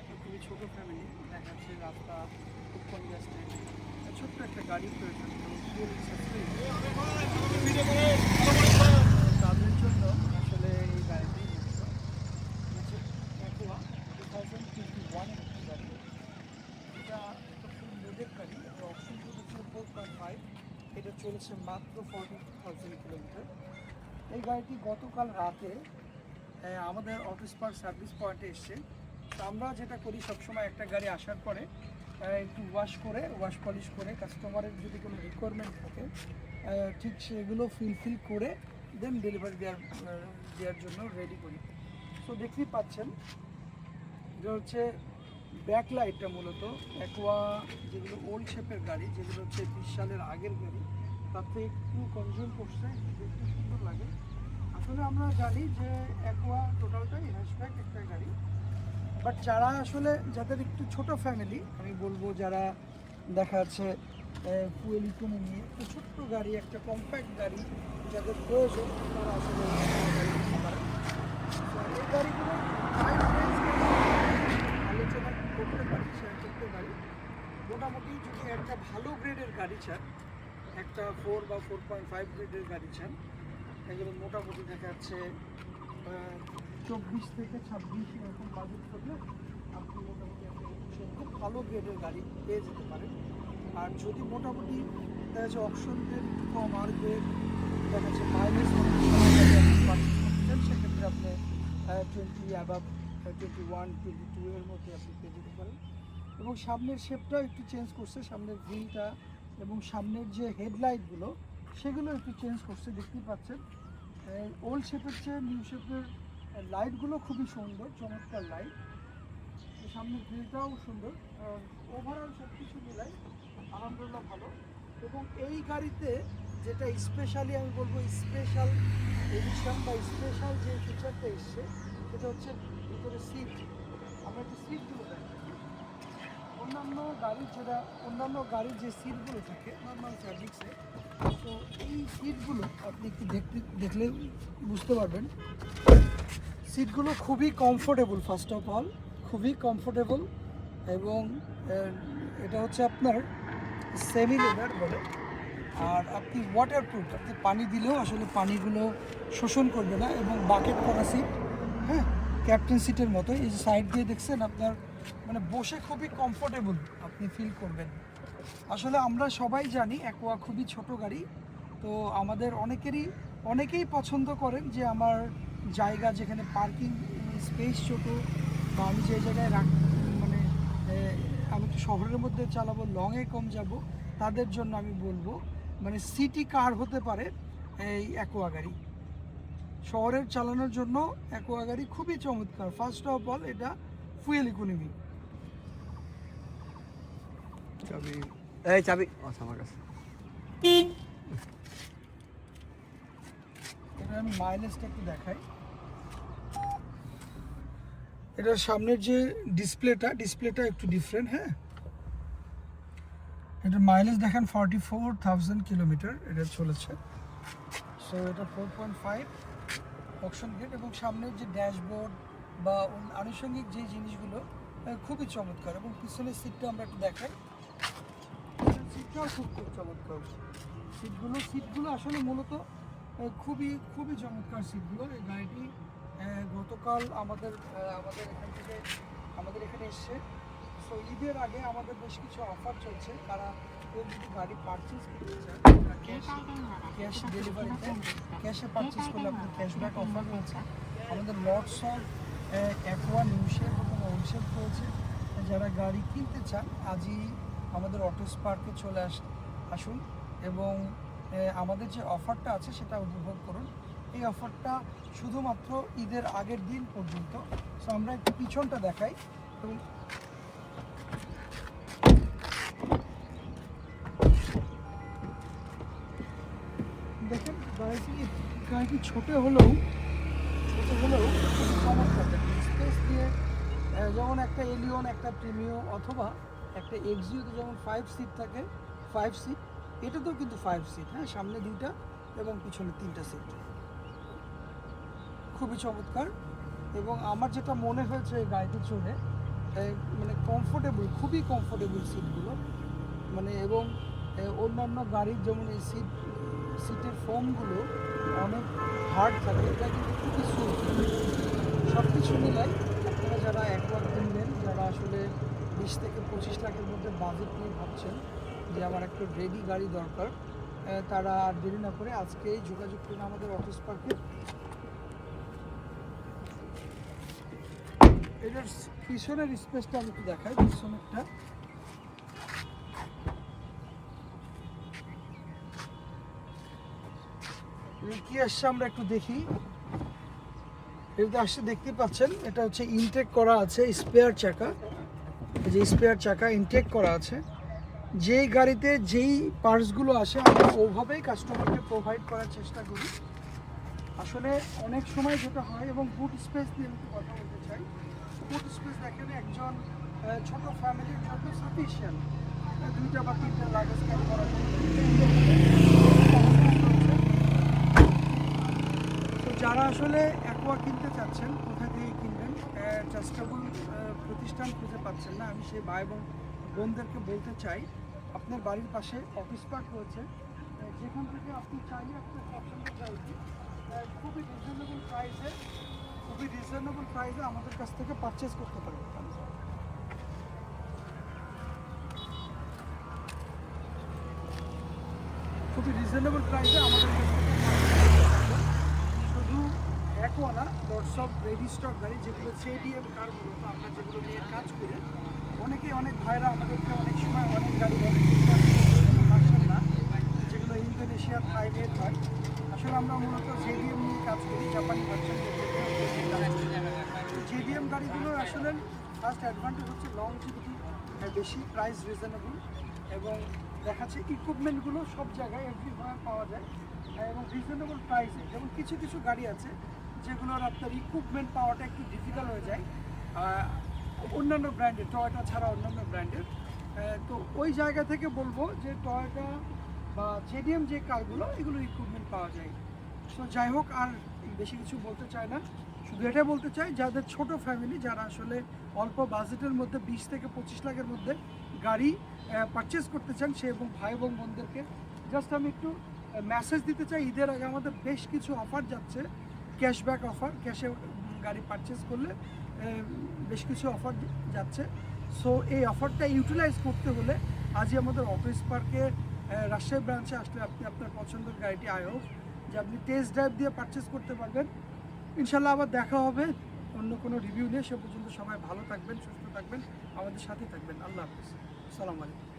খুবই ছোটো ফ্যামিলি, দেখা যাচ্ছে রাস্তা খুব কনজাস্টেড, ছোট্ট একটা গাড়ি প্রয়োজন তাদের জন্য আসলে এই গাড়িটি নিচ্ছিল হচ্ছে অ্যাকোয়া 2021 একটি গাড়ি। এটা একটা ফুল লোডের গাড়ি, এটা অপশন হচ্ছে 4.5, এটা চলেছে মাত্র 40,000 কিলোমিটার। এই গাড়িটি গতকাল রাতে আমাদের অফিস পার্ক সার্ভিস পয়েন্টে এসছে। তো আমরা যেটা করি সবসময় একটা গাড়ি আসার পরে একটু ওয়াশ পলিশ করে কাস্টমারের যদি কোনো রিকোয়ারমেন্ট থাকে ঠিক সেগুলো ফিল করে দেন ডেলিভারি দেওয়ার জন্য রেডি করি। সো দেখতেই পাচ্ছেন এটা হচ্ছে ব্যাকলাইটটা মূলত অ্যাকোয়া যেগুলো ওল্ড শেপের গাড়ি, যেগুলো হচ্ছে 20 সালের আগের গাড়ি, তার থেকে একটু কনজিউম করছে, দেখতে সুন্দর লাগে। আসলে আমরা জানি যে অ্যাকোয়া টোটালটাই হ্যাশব্যাক একটা গাড়ি, বাট যারা আসলে যাদের একটু ছোট ফ্যামিলি, আমি বলবো যারা দেখা যাচ্ছে ফুয়েল ইকোনমি একটু ছোট্ট গাড়ি, একটা কম্প্যাক্ট গাড়ি যাদের প্রয়োজন, তারা আসলে এই গাড়িগুলো আলোচনা করতে পারি, শেয়ার করতে পারি। মোটামুটি যদি একটা ভালো গ্রেডের গাড়ি চান, একটা 4 বা 4.5 গ্রেডের গাড়ি চান, এগুলো মোটামুটি দেখা যাচ্ছে 24 থেকে 26 এরকম বাজেট করলে আপনি মোটামুটি খুব ভালো গ্রেডের গাড়ি পেয়ে যেতে পারেন। আর যদি মোটামুটি দেখা যাচ্ছে অপশনদের একটু কম আর গ্রেড দেখা যাচ্ছে মাইলেজ সেক্ষেত্রে আপনি 20 অ্যাবাভ 21, 22 এর মধ্যে আপনি পেয়ে যেতে পারেন। এবং সামনের শেপটাও একটু চেঞ্জ করছে, সামনের গ্রিলটা এবং সামনের যে হেডলাইটগুলো সেগুলো একটু চেঞ্জ করছে, দেখতেই পাচ্ছেন। ওল্ড শেপের চেয়ে নিউ শেপের লাইটগুলো খুবই সুন্দর, চমৎকার লাইট। সামনের গ্রিলটাও সুন্দর, ওভারঅল সব কিছু মিলাই আলহামদুলিল্লাহ ভালো। এবং এই গাড়িতে যেটা স্পেশালি আমি বলবো স্পেশাল এডিশন বা স্পেশাল যে ফিচারটা এসছে সেটা হচ্ছে ভিতরে সিট। আমরা একটু সিটগুলো দেখি, অন্যান্য গাড়ির যে সিটগুলো থাকে নর্মাল ফ্যাব্রিক্সে, তো এই সিটগুলো আপনি একটু দেখলে বুঝতে পারবেন সিটগুলো খুবই কমফোর্টেবল। ফার্স্ট অফ অল খুবই কমফোর্টেবল এবং এটা হচ্ছে আপনার সেমি লেদার বলে। আর আপনি ওয়াটারপ্রুফ, আপনি পানি দিলেও আসলে পানিগুলো শোষণ করবে না। এবং বাকেট করা সিট, হ্যাঁ, ক্যাপ্টেন সিটের মতো। এই যে সাইড দিয়ে দেখছেন আপনার মানে বসে খুবই কমফোর্টেবল আপনি ফিল করবেন। আসলে আমরা সবাই জানি অ্যাকোয়া খুবই ছোট গাড়ি, তো আমাদের অনেকেই পছন্দ করেন যে আমার জায়গা যেখানে পার্কিং স্পেস ছোটো, বা আমি যে জায়গায় মানে আমি একটু শহরের মধ্যে চালাবো, লংয়ে কম যাব, তাদের জন্য আমি বলবো মানে সিটি কার হতে পারে এই অ্যাকোয়া গাড়ি। শহরের চালানোর জন্য অ্যাকোয়া গাড়ি খুবই চমৎকার। ফার্স্ট অফ অল এটা ফুয়েল ইকোনমি। চাবি আমার কাছে। এটা আমি মাইলেজটা একটু দেখাই। এটার সামনের যে ডিসপ্লেটা একটু ডিফারেন্ট, হ্যাঁ। এটার মাইলেজ দেখেন 44,000 কিলোমিটার এটা চলেছে। সো এটা 4.5 অপশন গেট এবং সামনের যে ড্যাশবোর্ড বা আনুষঙ্গিক যে জিনিসগুলো খুবই চমৎকার। এবং পিছনের সিটটা আমরা একটু দেখাই, সিটটাও খুব চমৎকার। সিটগুলো আসলে মূলত খুবই চমৎকার সিটগুলো। এই গাড়িটি গতকাল আমাদের এখানে এসছে। সো ঈদের আগে আমাদের বেশ কিছু অফার চলছে, তারা কেউ যদি গাড়ি পারচেস করতে চান ক্যাশ ডেলিভারিতে, ক্যাশে পারচেস করলে আপনাদের ক্যাশব্যাক অফার রয়েছে। আমাদের lots of aqua new shape এবং ওল্ড শেপ রয়েছে। যারা গাড়ি কিনতে চান আজই আমাদের অটোস পার্কে চলে আসুন এবং আমাদের যে অফারটা আছে সেটা উপভোগ করুন। এই অফারটা শুধুমাত্র ঈদের আগের দিন পর্যন্ত। সো আমরা একটু পিছনটা দেখাই এবং দেখেন গাড়িটি ছোট হলেও চমৎকার স্পেস দিয়ে, যেমন একটা এলিয়ন, একটা প্রিমিও অথবা একটা এক্সিওতে যেমন 5 সিট থাকে, 5 সিট, এটাতেও কিন্তু 5 সিট, হ্যাঁ, সামনে 2টা এবং পিছনে 3টা সিট। খুবই চমৎকার। এবং আমার যেটা মনে হয়েছে এই গাড়িতে চড়ে মানে কমফোর্টেবল, খুবই কমফোর্টেবল সিটগুলো, মানে এবং অন্যান্য গাড়ির যেমন এই সিটের ফোমগুলো অনেক হার্ড থাকে, এটা কিন্তু খুবই সুইট। সব কিছু মিলাই আপনারা যারা একবার কিনবেন, যারা আসলে 20 থেকে 25 লাখের মধ্যে বাজেট নিয়ে ভাবছেন যে আমার একটা রেডি গাড়ি দরকার, তারা আর দেরি না করে আজকেই যোগাযোগ করুন আমাদের অফিস পার্কে। এটার পিছনের স্পেসটা আমি একটু দেখাই, পিছনেরটা কি আসছে আমরা একটু দেখি। এটাতে আসছে দেখতে পাচ্ছেন, এটা হচ্ছে ইনটেক করা আছে স্পেয়ার চাকা, এই যে স্পেয়ার চাকা ইনটেক করা আছে। যেই গাড়িতে যেই পার্টসগুলো আসে আমরা ওভাবেই কাস্টমারকে প্রোভাইড করার চেষ্টা করি। আসলে অনেক সময় যেটা হয়, এবং বুট স্পেস নিয়ে আমি কথা বলতে চাই। বুট স্পেস দেখেন একজন ছোট ফ্যামিলির জন্য সাফিসিয়েন্ট, 2টা বা 3টা লাগেজ ক্যারি করার জন্য। তো যারা আসলে অ্যাকোয়া কিনতে চাচ্ছেন, কোথা থেকে কিনবেন, ট্রাস্টেবল প্রতিষ্ঠান খুঁজে পাচ্ছেন না, আমি সেই ভাই এবং বোনদেরকে বলতে চাই আপনার বাড়ির পাশে অফিস পার্ক রয়েছে, যেখান থেকে আপনি চাইলে আপনার পছন্দের গাড়িটি খুবই রিজনেবল প্রাইসে আমাদের কাছ থেকে পারচেস করতে পারেন। খুবই রিজনেবল প্রাইসে আমাদের কাছ থেকে শুধু অ্যাকোয়া না, সব রেডি স্টক গাড়ি যেগুলো JDM কার, মূলত আমরা যেগুলো নিয়ে কাজ করি, অনেক ভাইরা আমাদেরকে অনেক সময় অনেক গাড়ি বলে ভার্সন না, যেগুলো ইন্দোনেশিয়ার থাইল্যান্ড হয়। আসলে আমরা মূলত JDM নিয়ে কাজ করি, জাপানি ভার্সন। JDM গাড়িগুলো আসলে ফার্স্ট অ্যাডভান্টেজ হচ্ছে লংজিভিটি বেশি, প্রাইস রিজনেবল, এবং দেখাচ্ছে ইকুইপমেন্টগুলো সব জায়গায় এভরিভাবে পাওয়া যায় এবং রিজনেবল প্রাইসে। যেমন কিছু গাড়ি আছে যেগুলোর আপনার ইকুইপমেন্ট পাওয়াটা একটু ডিফিকাল্ট হয়ে যায় অন্যান্য ব্র্যান্ডের, টয়োটা ছাড়া অন্যান্য ব্র্যান্ডের। তো ওই জায়গা থেকে বলবো যে টয়োটা বা JDM যে কারগুলো, এগুলোর ইকুইপমেন্ট পাওয়া যায়। তো যাই হোক, আর বেশি কিছু বলতে চাই না, শুধু এটা বলতে চাই যাদের ছোট ফ্যামিলি, যারা আসলে অল্প বাজেটের মধ্যে 20 থেকে 25 লাখের মধ্যে গাড়ি পারচেস করতে চান, সে এবং ভাই এবং বোনদেরকে জাস্ট আমি একটু মেসেজ দিতে চাই, ঈদের আগে আমাদের বেশ কিছু অফার যাচ্ছে, ক্যাশব্যাক অফার, ক্যাশে গাড়ি পারচেস করলে বেশ কিছু অফার যাচ্ছে। সো এই অফারটা ইউটিলাইজ করতে হলে আজই আমাদের অফিস পার্কে রাজশাহী ব্রাঞ্চে আসলে আপনি আপনার পছন্দের গাড়িটি হোক যে আপনি টেস্ট ড্রাইভ দিয়ে পারচেস করতে পারবেন। ইনশাল্লাহ আবার দেখা হবে অন্য কোনো রিভিউ নিয়ে। সে পর্যন্ত সবাই ভালো থাকবেন, সুস্থ থাকবেন, আমাদের সাথে থাকবেন। আল্লাহ হাফিজ, আসসালামু আলাইকুম।